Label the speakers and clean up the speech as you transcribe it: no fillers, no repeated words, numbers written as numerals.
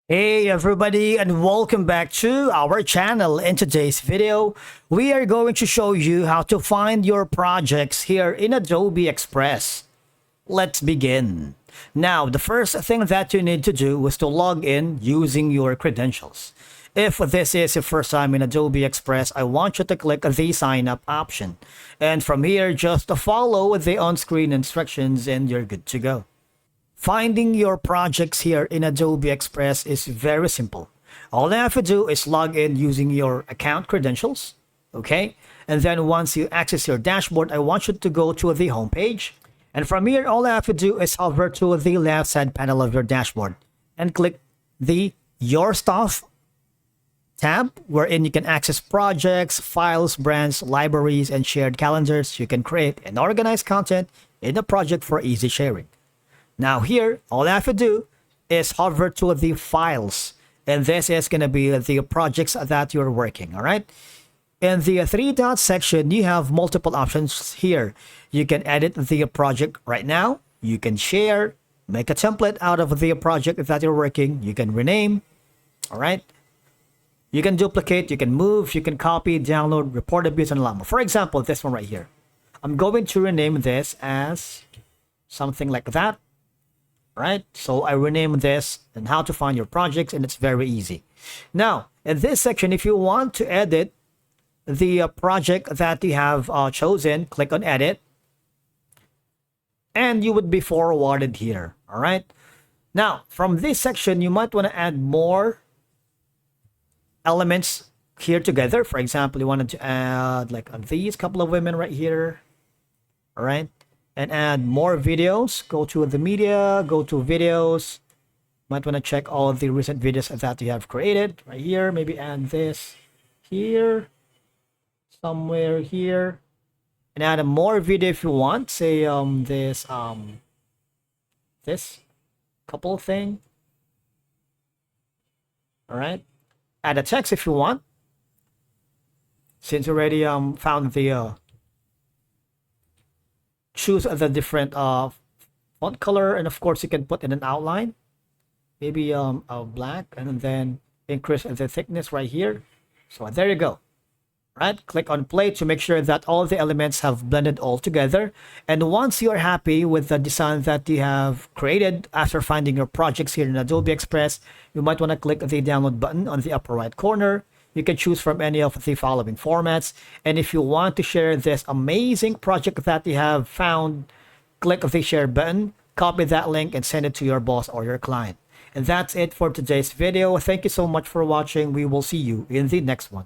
Speaker 1: Hey everybody, and welcome back to our channel. In today's video, we are going to show you how to find your projects here in Adobe Express. Let's begin. Now, the first thing that you need to do is to log in using your credentials. If this is your first time in Adobe Express, I want you to click the sign up option. And from here, just follow the on-screen instructions and you're good to go. Finding your projects here in Adobe Express is very simple. All you have to do is log in using your account credentials, okay? And then once you access your dashboard, I want you to go to the home page. And from here, all you have to do is hover to the left side panel of your dashboard and click the Your Stuff tab, wherein you can access projects, files, brands, libraries, and shared calendars. You can create and organize content in a project for easy sharing. Now here, all I have to do is hover to the files. And this is going to be the projects that you're working, all right? In the three dot section, you have multiple options here. You can edit the project right now. You can share, make a template out of the project that you're working. You can rename, all right? You can duplicate, you can move, you can copy, download, report abuse, and a lot more. For example, this one right here. I'm going to rename this as something like that. Right? So I rename this and how to find your projects, and it's very easy. Now, in this section, if you want to edit the project that you have chosen, click on edit, and you would be forwarded here. All right. Now, from this section, you might want to add more elements here together. For example, you wanted to add like these couple of women right here. All right. And add more videos. Go to the media, go to videos. Might want to check all of the recent videos that you have created right here. Maybe add this here, somewhere here, and add a more video if you want. Say this couple thing. All right. Add a text if you want. Since you already found the choose the different font color, and of course you can put in an outline, maybe a black, and then increase the thickness right here. So there you go. Right, click on play to make sure that all the elements have blended all together. And once you're happy with the design that you have created after finding your projects here in Adobe Express, you might want to click the download button on the upper right corner. You can choose from any of the following formats. And if you want to share this amazing project that you have found, click the share button, copy that link, and send it to your boss or your client. And that's it for today's video. Thank you so much for watching. We will see you in the next one.